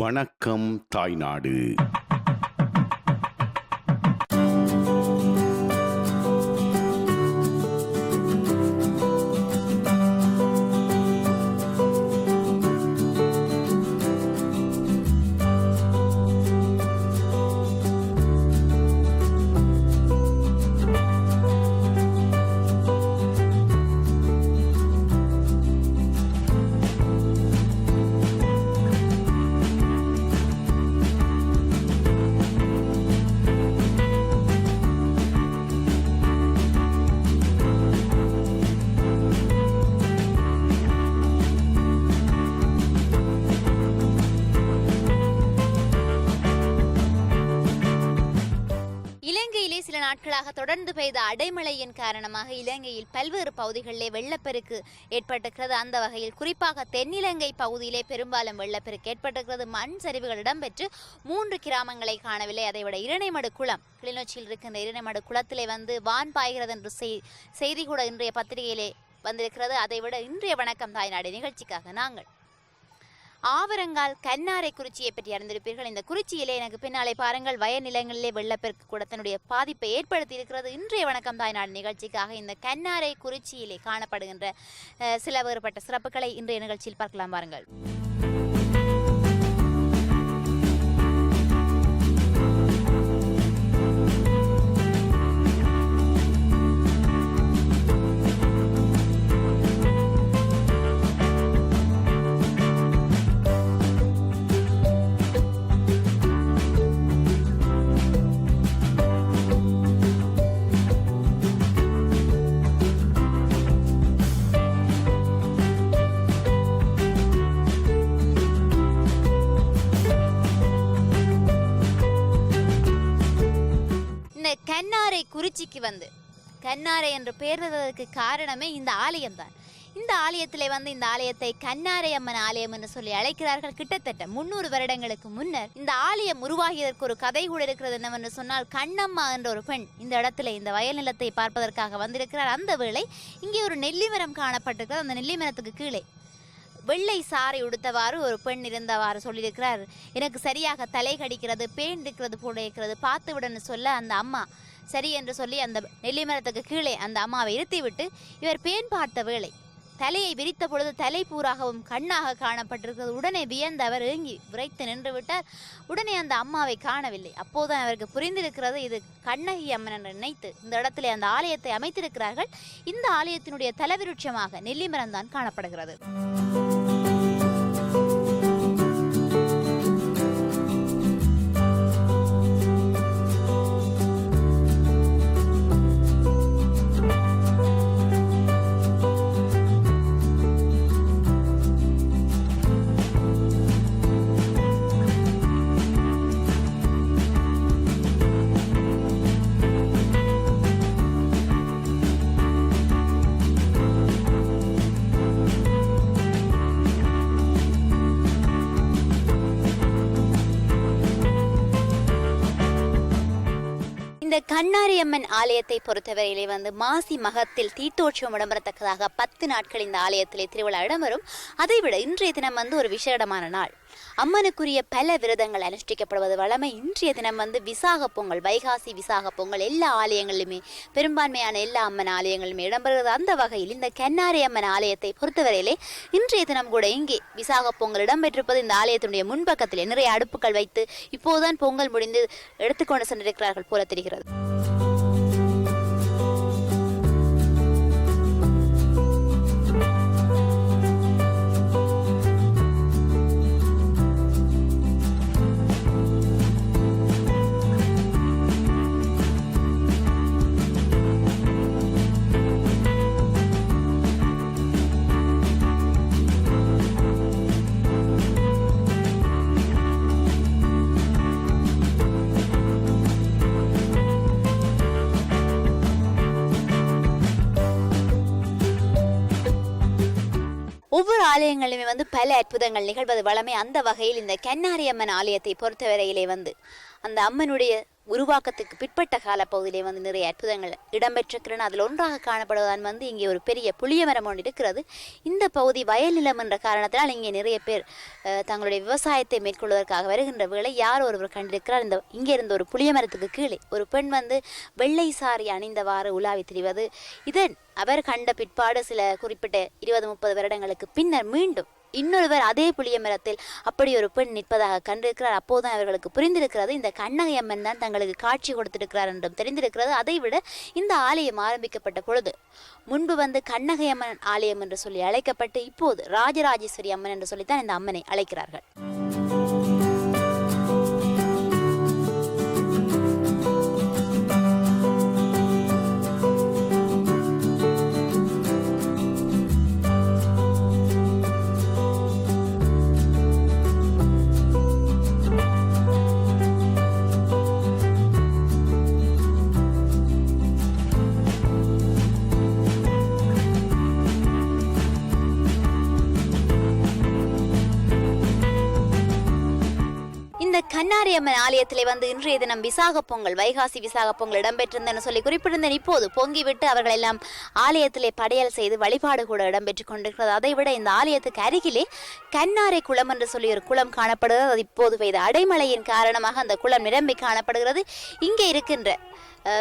வணக்கம் தாய்நாடு. சில நாட்களாக தொடர்ந்து பெய்த அடைமழையின் காரணமாக இலங்கையில் பல்வேறு பகுதிகளிலே வெள்ளப்பெருக்கு ஏற்பட்டிருக்கிறது. அந்த வகையில் குறிப்பாக தென்னிலங்கை பகுதியிலே பெரும்பாலும் வெள்ளப்பெருக்கு ஏற்பட்டிருக்கிறது. மண் சரிவுகள் இடம்பெற்று 3 கிராமங்களை காணவில்லை. அதைவிட இரணைமடு குளம், கிளிநொச்சியில் இருக்கின்ற இரணைமடு குளத்திலே வான் பாய்கிறது என்று செய்தி கூட இன்றைய பத்திரிகையிலே வந்திருக்கிறது. அதைவிட இன்றைய வணக்கம் தாய்நாடு நிகழ்ச்சிக்காக நாங்கள் ஆவரங்கால் கன்னாரை குறிச்சியை பற்றி அறிந்திருப்பீர்கள். இந்த குறிச்சியிலே எனக்கு பின்னாலே பாருங்கள், வயல் நிலங்களிலே வெள்ளப்பெருக்கு கூட தன்னுடைய பாதிப்பை ஏற்படுத்தி இருக்கிறது. இன்றைய வணக்கம் தாய்நாடு நிகழ்ச்சிக்காக இந்த கன்னாரை குறிச்சியிலே காணப்படுகின்ற சில வேறுபட்ட சிறப்புகளை இன்றைய நிகழ்ச்சியில் பார்க்கலாம். பாருங்கள். கன்னாரை குறிச்சிக்கு கன்னாரை என்று பெயர்வதற்கு காரணமே இந்த ஆலயம்தான். இந்த ஆலயத்திலே இந்த ஆலயத்தை கன்னாரை அம்மன் ஆலயம் என்று சொல்லி அழைக்கிறார்கள். கிட்டத்தட்ட 300 வருடங்களுக்கு முன்னர் இந்த ஆலயம் உருவாகியதற்கு ஒரு கதை கூட இருக்கிறது. என்னவென்று சொன்னால், கண்ணம்மா என்ற ஒரு பெண் இந்த இடத்துல இந்த வயல் நிலத்தை பார்ப்பதற்காக வந்திருக்கிறார். அந்த வேளை இங்கே ஒரு நெல்லிமரம் காணப்பட்டிருக்கிறது. அந்த நெல்லிமரத்துக்கு கீழே வெள்ளை சாறை உடுத்தவாறு ஒரு பெண் இருந்தவாறு சொல்லியிருக்கிறார். எனக்கு சரியாக தலை கடிக்கிறது, பேன் இருக்கிறது போல இருக்கிறது, பார்த்து விடன்னு சொல்ல அந்த அம்மா சரி என்று சொல்லி அந்த நெல்லிமரத்துக்கு கீழே அந்த அம்மாவை இருத்திவிட்டு இவர் பேன் பார்த்த வேளை தலையை விரித்த பொழுது தலை பூராகவும் கண்ணாக காணப்பட்டிருக்கிறது. உடனே வியந்து அவர் ஏங்கி விரைத்து நின்று விட்டார். உடனே அந்த அம்மாவை காணவில்லை. அப்போதுதான் அவருக்கு புரிந்திருக்கிறது, இது கண்ணகி அம்மன் என்று நினைத்து இந்த இடத்திலே அந்த ஆலயத்தை அமைத்திருக்கிறார்கள். இந்த ஆலயத்தினுடைய தலவிருட்சமாக நெல்லிமரம் தான் காணப்படுகிறது. இந்த கண்ணாரியம்மன் ஆலயத்தை பொறுத்தவரையிலே மாசி மகத்தில் தீர்த்தோற்சவம் இடம்பெறத்தக்கதாக 10 நாட்கள் இந்த ஆலயத்திலே திருவிழா இடம்பெறும். அதைவிட இன்றைய தினம் ஒரு விசேடமான நாள். அம்மனுக்குரிய பல விரதங்கள் அனுஷ்டிக்கப்படுவது வழமை. இன்றைய தினம் விசாக பொங்கல், வைகாசி விசாக பொங்கல் எல்லா ஆலயங்களிலுமே, பெரும்பான்மையான எல்லா அம்மன் ஆலயங்களுமே இடம்பெறுகிறது. அந்த வகையில் இந்த கண்ணாரி அம்மன் ஆலயத்தை பொறுத்தவரையிலே இன்றைய தினம் கூட இங்கே விசாக பொங்கல் இடம்பெற்றிருப்பது. இந்த ஆலயத்தினுடைய முன்பக்கத்திலே நிறைய அடுப்புகள் வைத்து இப்போதுதான் பொங்கல் முடிந்து எடுத்துக்கொண்டு சென்றிருக்கிறார்கள் போல தெரிகிறது. ஆலயங்களிலுமே வந்து பல அற்புதங்கள் நிகழ்வது வளமே. அந்த வகையில் இந்த கண்ணாரி அம்மன் ஆலயத்தை பொறுத்தவரையிலே வந்து அந்த அம்மனுடைய உருவாக்கத்துக்கு பிற்பட்ட காலப்பகுதியிலே வந்து நிறைய அற்புதங்கள் இடம்பெற்றிருக்கிறன. அதில் ஒன்றாக காணப்படுவதான் வந்து இங்கே ஒரு பெரிய புளிய மரம் ஒன்று இருக்கிறது. இந்த பகுதி வயல் நிலம் என்ற காரணத்தினால் இங்கே நிறைய பேர் தங்களுடைய விவசாயத்தை மேற்கொள்வதற்காக வருகின்ற வேளை யார் ஒருவர் கண்டிருக்கிறார். இங்கே இருந்த ஒரு புளிய மரத்துக்கு கீழே ஒரு பெண் வந்து வெள்ளை சாரி அணிந்தவாறு உலாவி திரிவது. இதன் அவர் கண்ட பிற்பாடு சில குறிப்பிட்ட 20-30 வருடங்களுக்கு பின்னர் மீண்டும் இன்னொருவர் அதே புளிய மரத்தில் அப்படி ஒரு பெண் நிற்பதாக கண்டிருக்கிறார். அப்போதுதான் அவர்களுக்கு புரிந்திருக்கிறது இந்த கண்ணகை அம்மன் தான் தங்களுக்கு காட்சி கொடுத்திருக்கிறார் என்றும் தெரிந்திருக்கிறது. அதைவிட இந்த ஆலயம் ஆரம்பிக்கப்பட்ட பொழுது முன்பு வந்து கண்ணகை அம்மன் ஆலயம் என்று சொல்லி அழைக்கப்பட்டு இப்போது ராஜராஜேஸ்வரி அம்மன் என்று சொல்லித்தான் இந்த அம்மனை அழைக்கிறார்கள். கண்ணாரி அம்மன் ஆலயத்திலே வந்து இன்றைய தினம் விசாக பொங்கல், வைகாசி விசாக பொங்கல் இடம்பெற்றிருந்தன்னு சொல்லி குறிப்பிட்டிருந்தேன். இப்போது பொங்கிவிட்டு அவர்கள் எல்லாம் ஆலயத்திலே படையல் செய்து வழிபாடு கூட இடம்பெற்றுக் கொண்டிருக்கிறது. அதைவிட இந்த ஆலயத்துக்கு அருகிலே கண்ணாரை குளம் என்று சொல்லி ஒரு குளம் காணப்படுகிறது. அது இப்போது பெய்த அடைமழையின் காரணமாக அந்த குளம் நிரம்பி காணப்படுகிறது. இங்கே இருக்கின்ற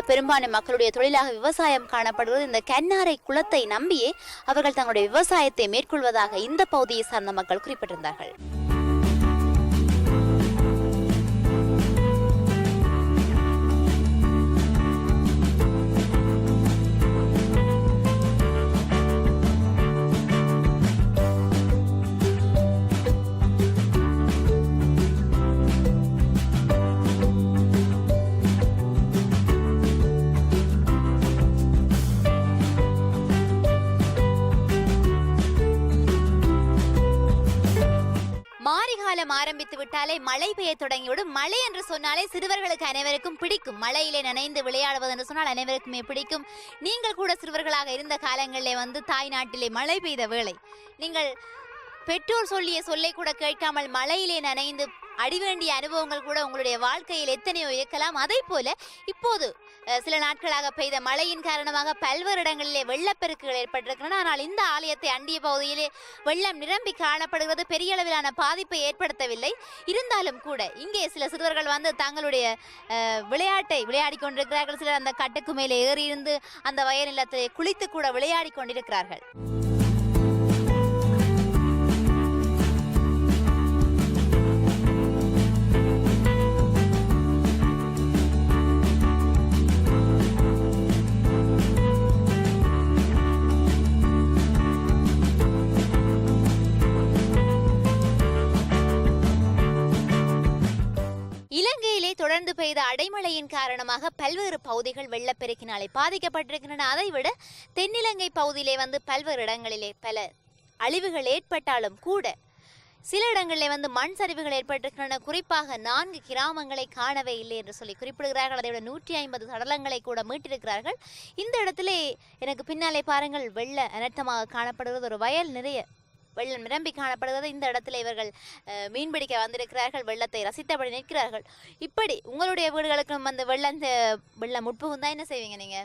பெரும்பான்மை மக்களுடைய தொழிலாக விவசாயம் காணப்படுகிறது. இந்த கண்ணாரை குளத்தை நம்பியே அவர்கள் தங்களுடைய விவசாயத்தை மேற்கொள்வதாக இந்த பகுதியை சார்ந்த மக்கள் குறிப்பிட்டிருந்தார்கள். மாரிகாலம் ஆரம்பித்து விட்டாலே மழை பெய்ய தொடங்கிவிடும். மழை என்று சொன்னாலே சிறுவர்களுக்கு அனைவருக்கும் பிடிக்கும். மழையிலே நனைந்து விளையாடுவது என்று சொன்னால் அனைவருக்குமே பிடிக்கும். நீங்கள் கூட சிறுவர்களாக இருந்த காலங்களிலே வந்து தாய் நாட்டிலே மழை பெய்த வேளை நீங்கள் பெற்றோர் சொல்லிய சொல்லை கூட கேட்காமல் மழையிலே நனைந்து அடிவேண்டிய அனுபவங்கள் கூட உங்களுடைய வாழ்க்கையில் எத்தனையோ இருக்கலாம். அதே போல இப்போது சில நாட்களாக பெய்த மழையின் காரணமாக பல்வேறு இடங்களிலே வெள்ளப்பெருக்குகள் ஏற்பட்டிருக்கின்றன. ஆனால் இந்த ஆலயத்தை அண்டிய பகுதியிலே வெள்ளம் நிரம்பி காணப்படுகிறது. பெரிய அளவிலான பாதிப்பை ஏற்படுத்தவில்லை. இருந்தாலும் கூட இங்கே சில சிறுவர்கள் வந்து தங்களுடைய விளையாட்டை விளையாடி கொண்டிருக்கிறார்கள். சிலர் அந்த கட்டுக்கு மேலே ஏறி இருந்து அந்த வயல் நிலத்திலே குளித்து கூட விளையாடி கொண்டிருக்கிறார்கள். இலங்கையிலே தொடர்ந்து பெய்த அடைமழையின் காரணமாக பல்வேறு பகுதிகள் வெள்ளப்பெருக்கினாலே பாதிக்கப்பட்டிருக்கின்றன. அதைவிட தென்னிலங்கை பகுதியிலே வந்து பல்வேறு இடங்களிலே பல அழிவுகள் ஏற்பட்டாலும் கூட சில இடங்களிலே வந்து மண் சரிவுகள் ஏற்பட்டிருக்கின்றன. குறிப்பாக 4 கிராமங்களை காணவே இல்லை என்று சொல்லி குறிப்பிடுகிறார்கள். அதைவிட 150 சடலங்களை கூட மீட்டிருக்கிறார்கள். இந்த இடத்திலே எனக்கு பின்னாலே பாருங்கள் வெள்ள அனர்த்தமாக காணப்படுகிறது. ஒரு வயல் நிறைய வெள்ளம் நிரம்பி காணப்படுகிறது. இந்த இடத்துல இவர்கள் மீன்பிடிக்க வந்திருக்கிறார்கள். வெள்ளத்தை ரசித்தபடி நிற்கிறார்கள். இப்படி உங்களுடைய வீடுகளுக்கும் வந்து வெள்ளம் உட்புகுந்தா என்ன செய்வீங்க? நீங்க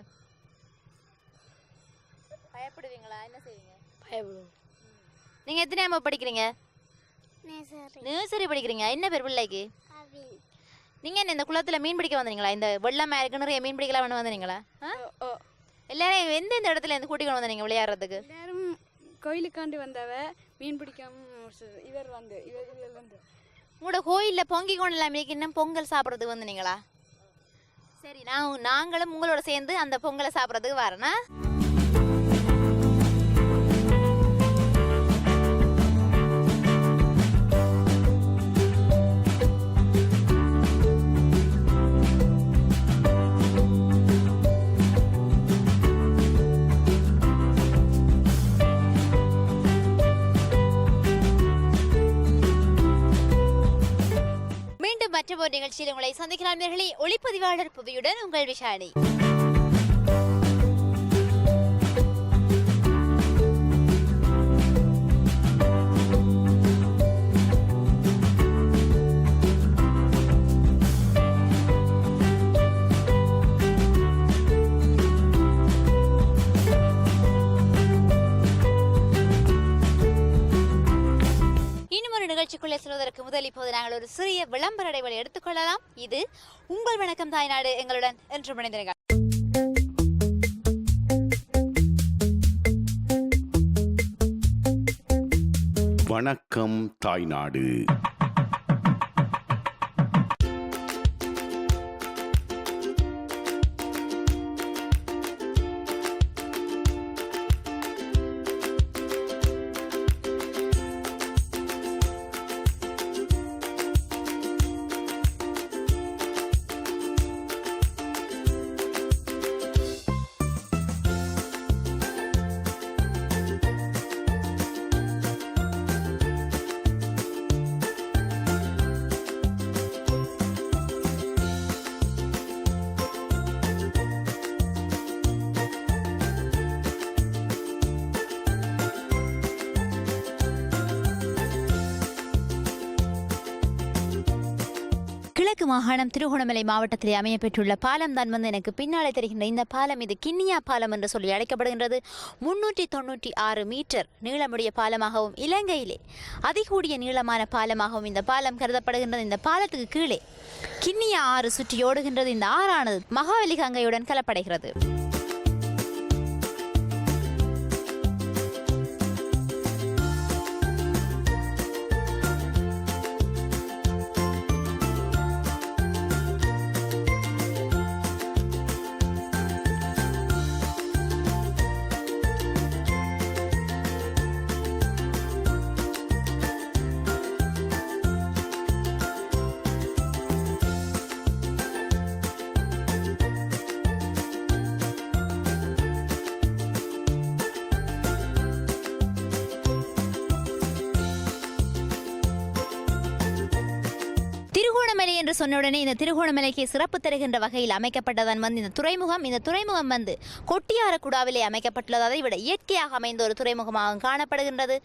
பயப்படுவீங்களா? என்ன செய்வீங்க? பயப்படுவோம். நீங்க எத்தனை படிக்கிறீங்க? நர்சரி படிக்கிறீங்க. என்ன பேர் பிள்ளைக்கு? நீங்க என்ன இந்த குளத்துல மீன் பிடிக்க வந்தீங்களா? இந்த வெள்ளம் நிறைய மீன் பிடிக்கலாம் வந்தீங்களா? எல்லாரும் எந்த இடத்துல இருந்து கூட்டிட்டு வந்தீங்க விளையாடுறதுக்கு? கோயிலுக்காண்டி வந்தவ மீன் பிடிக்காம இவர் வந்து உங்களோட கோயிலில் பொங்கி கொண்டெல்லாம் இன்னும் பொங்கல் சாப்பிட்றதுக்கு வந்தீங்களா? சரி, நாங்களும் உங்களோட சேர்ந்து அந்த பொங்கலை சாப்பிட்றதுக்கு வரேன்னா. மற்றொரு நிகழ்ச்சியில் உங்களை சந்திக்கலாம் நேயர்களே. ஒளிப்பதிவாளர் புவியுடன் உங்கள் விஷாலி. நிகழ்ச்சிக்குள்ளே செல்வதற்கு முதல் இப்போது நாங்கள் ஒரு சிறிய விளம்பர இடைவெளி எடுத்துக்கொள்ளலாம். இது உங்கள் வணக்கம் தாய்நாடு, எங்களுடன் என்று இணைந்திருங்கள். வணக்கம் தாய்நாடு. கிழக்கு மாகாணம் திருகோணமலை மாவட்டத்திலே அமைய பெற்றுள்ள பாலம் தான் எனக்கு பின்னாலே தெரிகின்ற இந்த பாலம் இது கிண்ணியா பாலம் என்று சொல்லி அழைக்கப்படுகின்றது. 396 மீட்டர் நீளமுடைய பாலமாகவும் இலங்கையிலே அதிகூடிய நீளமான பாலமாகவும் இந்த பாலம் கருதப்படுகின்றது. இந்த பாலத்துக்கு கீழே கிண்ணியா ஆறு சுற்றி ஓடுகின்றது. இந்த ஆறானது மகாவலி கங்கையுடன் கலப்படைகிறது. திருகோணமலை என்று சொன்ன உடனே இந்த திருகோணமலைக்கு சிறப்பு தருகின்ற வகையில் அமைக்கப்பட்டதான் இந்த துறைமுகம். இந்த துறைமுகம் கொட்டியாரக்குடாவிலே அமைக்கப்பட்டுள்ளது. அதை விட இயற்கையாக அமைந்த ஒரு துறைமுகமாக காணப்படுகின்றது.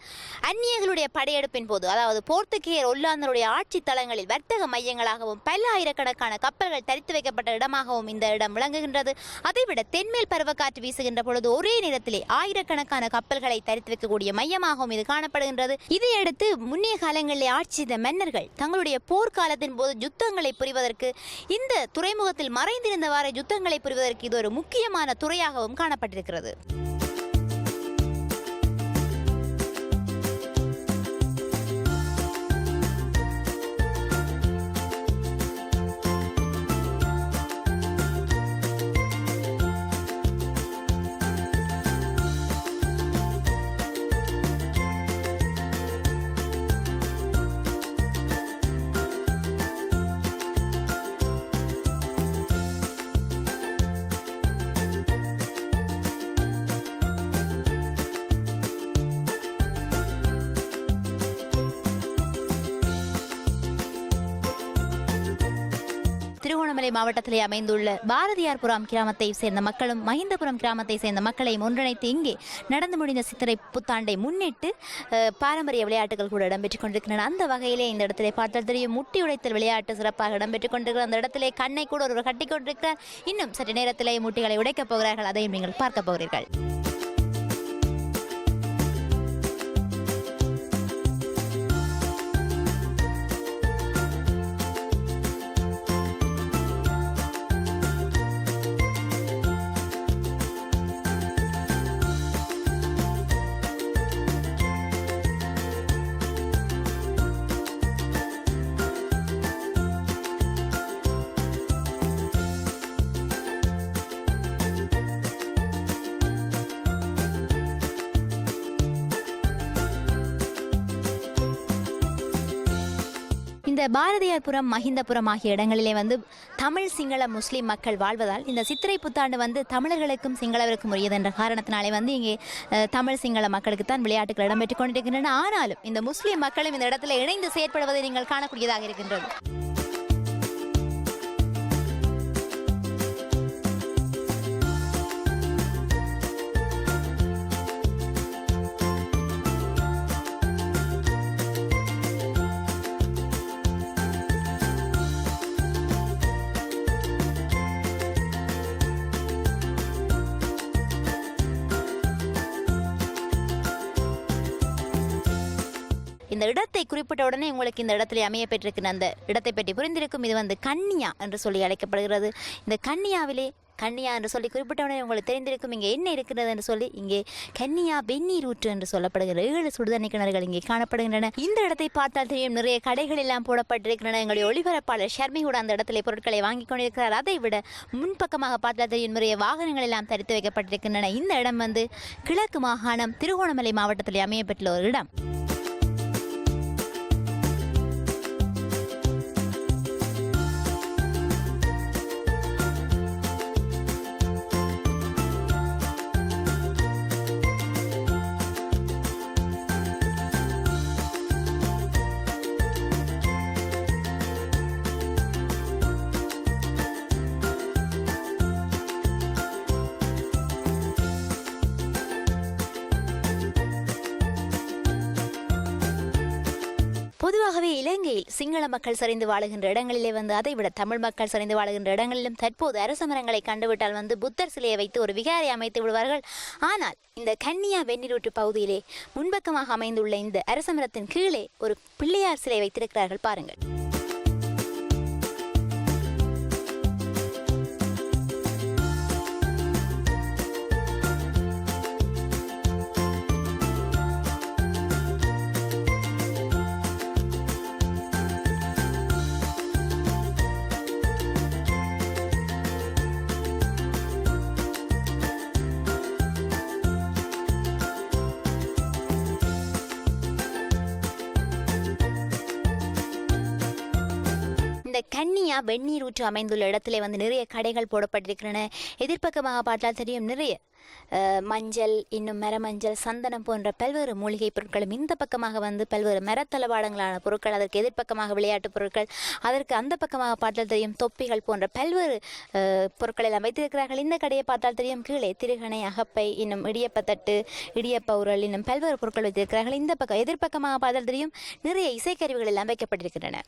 அந்நியர்களுடைய படையெடுப்பின் போது, அதாவது போர்த்துகேயர் ஒல்லாந்தருடைய ஆட்சி தளங்களில் வர்த்தக மையங்களாகவும் பல ஆயிரக்கணக்கான கப்பல்கள் தரித்து வைக்கப்பட்ட இடமாகவும் இந்த இடம் விளங்குகின்றது. அதைவிட தென்மேல் பருவக்காற்று வீசுகின்ற பொழுது ஒரே நேரத்திலே ஆயிரக்கணக்கான கப்பல்களை தரித்து வைக்கக்கூடிய மையமாகவும் இது காணப்படுகின்றது. இதையடுத்து முன்னைய காலங்களிலே ஆட்சி செய்த மன்னர்கள் தங்களுடைய போர்க்காலத்தின் போது யுத்தங்களை புரிவதற்கு இந்த துறைமுகத்தில் மறைந்திருந்தவாறு யுத்தங்களை புரிவதற்கு இது ஒரு முக்கியமான துறையாகவும் காணப்பட்டிருக்கிறது. திருகோணமலை மாவட்டத்திலே அமைந்துள்ள பாரதியார்புரம் கிராமத்தை சேர்ந்த மக்களும் மஹிந்தபுரம் கிராமத்தை சேர்ந்த மக்களையும் ஒன்றிணைத்து இங்கே நடந்து முடிந்த சித்திரை புத்தாண்டை முன்னிட்டு பாரம்பரிய விளையாட்டுகள் கூட இடம்பெற்றுக் கொண்டிருக்கின்றன. அந்த வகையிலே இந்த இடத்திலே பார்த்தால் தெரியும், முட்டி உடைத்தல் விளையாட்டு சிறப்பாக இடம்பெற்றுக் கொண்டிருக்கிற அந்த இடத்திலே கண்ணை கூட ஒருவர் கட்டி கொண்டிருக்கிறார். இன்னும் சற்று நேரத்திலே முட்டிகளை உடைக்கப் போகிறார்கள். அதையும் நீங்கள் பார்க்க போகிறீர்கள். இந்த பாரதியார்புரம் மஹிந்தபுரம் ஆகிய இடங்களிலே தமிழ் சிங்கள முஸ்லீம் மக்கள் வாழ்வதால் இந்த சித்திரை புத்தாண்டு தமிழர்களுக்கும் சிங்களவருக்கும் உரியது என்ற காரணத்தினாலே இங்கே தமிழ் சிங்கள மக்களுக்கு தான் விளையாட்டுகள் இடம்பெற்றுக் கொண்டிருக்கின்றன. ஆனாலும் இந்த முஸ்லீம் மக்களும் இந்த இடத்துல இணைந்து செயற்படுவதை நீங்கள் காணக்கூடியதாக இருக்கின்றது. இந்த இடத்தை குறிப்பிட்ட உடனே உங்களுக்கு இந்த இடத்துல அமைய பெற்றிருக்கிற அந்த இடத்தை பற்றி புரிந்திருக்கும். இது வந்து கன்னியா என்று சொல்லி அழைக்கப்படுகிறது. இந்த கன்னியாவிலே கன்னியா என்று சொல்லி குறிப்பிட்டவுடனே உங்களுக்கு தெரிந்திருக்கும் இங்கே என்ன இருக்கிறது என்று சொல்லி இங்கே கன்னியா வெந்நீர் ஊற்று என்று சொல்லப்படுகிற 7 சுடுதண்ணி கிணறுகள் இங்கே காணப்படுகின்றன. இந்த இடத்தை பார்த்தால் தெரியும் நிறைய கடைகள் எல்லாம் போடப்பட்டிருக்கின்றன. எங்களுடைய ஒளிபரப்பாளர் ஷர்மி கூட அந்த இடத்துல பொருட்களை வாங்கி கொண்டிருக்கிறார். அதை விட முன்பக்கமாக பார்த்தால் தெரியும் நிறைய வாகனங்கள் எல்லாம் தரித்து வைக்கப்பட்டிருக்கின்றன. இந்த இடம் வந்து கிழக்கு மாகாணம் திருகோணமலை மாவட்டத்தில் அமையப்பட்டுள்ள ஒரு இடம். பொதுவாகவே இலங்கையில் சிங்கள மக்கள் சரிந்து வாழுகின்ற இடங்களிலே வந்து அதை விட தமிழ் மக்கள் சரிந்து வாழுகின்ற இடங்களிலும் தற்போது அரச மரங்களை கண்டுவிட்டால் வந்து புத்தர் சிலையை வைத்து ஒரு விகாரை அமைத்து விடுவார்கள். ஆனால் இந்த கன்னியா வெந்நீரூற்று பகுதியிலே முன்பக்கமாக அமைந்துள்ள இந்த அரச மரத்தின் கீழே ஒரு பிள்ளையார் சிலை வைத்திருக்கிறார்கள். பாருங்கள். கன்னியா வெந்நீர் ஊற்று அமைந்துள்ள இடத்திலே வந்து நிறைய கடைகள் போடப்பட்டிருக்கின்றன. எதிர்ப்பக்கமாக பார்த்தால் தெரியும் நிறைய மஞ்சள், இன்னும் மரமஞ்சள், சந்தனம் போன்ற பல்வேறு மூலிகை பொருட்களும், இந்த பக்கமாக வந்து பல்வேறு மரத்தளவாடங்களான பொருட்கள், அதற்கு எதிர்ப்பக்கமாக விளையாட்டு பொருட்கள், அதற்கு அந்த பக்கமாக பார்த்தால் தெரியும் தொப்பிகள் போன்ற பல்வேறு பொருட்கள் எல்லாம் வைத்திருக்கிறார்கள். இந்த கடையை பார்த்தால் தெரியும் கீழே திருகணை, அகப்பை, இன்னும் இடியப்பத்தட்டு, இடியப்ப உரல், இன்னும் பல்வேறு பொருட்கள் வைத்திருக்கிறார்கள். இந்த பக்கம் எதிர்ப்பக்கமாக பார்த்தால் தெரியும் நிறைய இசைக்கருவிகள் எல்லாம் வைக்கப்பட்டிருக்கின்றன.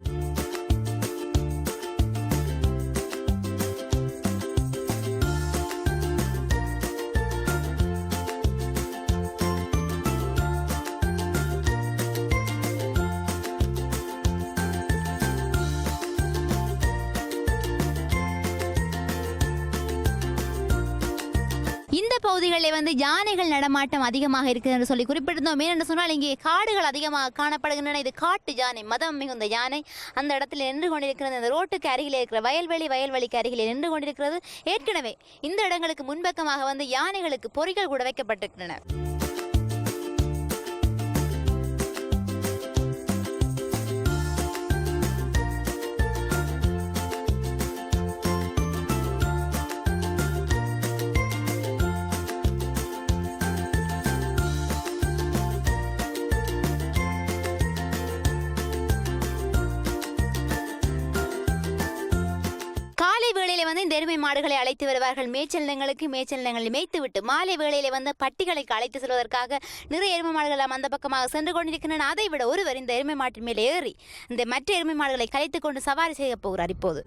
இந்த பகுதிகளில் வந்து யானைகள் நடமாட்டம் அதிகமாக இருக்குது என்று சொல்லி குறிப்பிட்டிருந்தோம். ஏனென்று சொன்னால் இங்கே காடுகள் அதிகமாக காணப்படுகின்றன. இது காட்டு யானை, மதம் மிகுந்த யானை அந்த இடத்துல நின்று கொண்டிருக்கிறது. இந்த ரோட்டுக்கு அருகில் இருக்கிற வயல்வெளிக்கு அருகில் நின்று கொண்டிருக்கிறது. ஏற்கனவே இந்த இடங்களுக்கு முன்பக்கமாக வந்து யானைகளுக்கு பொறிகள் கூட வைக்கப்பட்டிருக்கின்றன. வேளையில வந்து இந்த எருமை மாடுகளை அழைத்து வருவார்கள் மேய்ச்சல் நிலங்களில் மேய்த்துவிட்டு மாலை வேளையில வந்து பட்டிகளை அழைத்து செல்வதற்காக நிறைய எருமை மாடுகள் அந்த பக்கமாக சென்று கொண்டிருக்கின்றன. அதை விட ஒருவர் இந்த எருமை மாட்டின் மேலே ஏறி இந்த மற்ற எருமை மாடுகளை கலைத்துக் கொண்டு சவாரி செய்ய போகிறார். இப்போது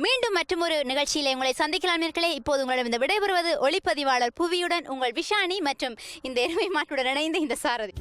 மீண்டும் மற்றொரு நிகழ்ச்சியில் உங்களை சந்திக்கலாம் நேயர்களே. இப்போது உங்களிடம் இந்த விடைபெறுவது ஒளிப்பதிவாளர் புவியுடன் உங்கள் விஷானி மற்றும் இந்த எருமை மாட்டுடன் இணைந்த இந்த சாரதி.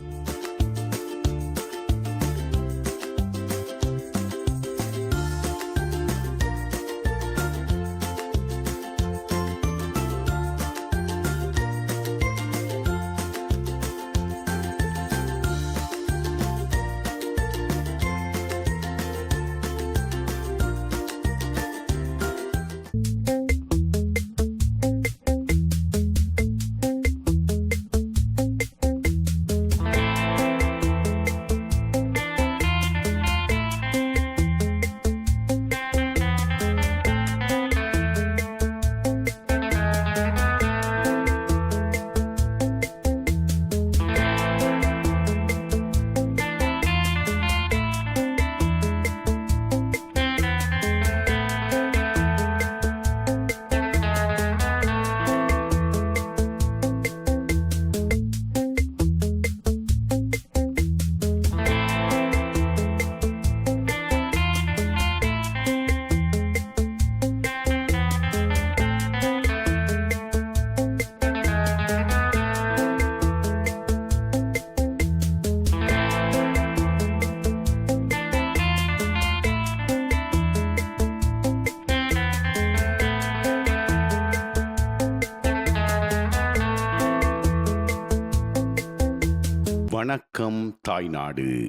வணக்கம் தாய்நாடு.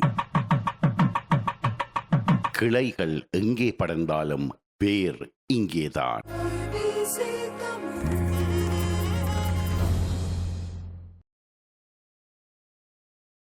கிளைகள் எங்கே படர்ந்தாலும் வேர் இங்கேதான்.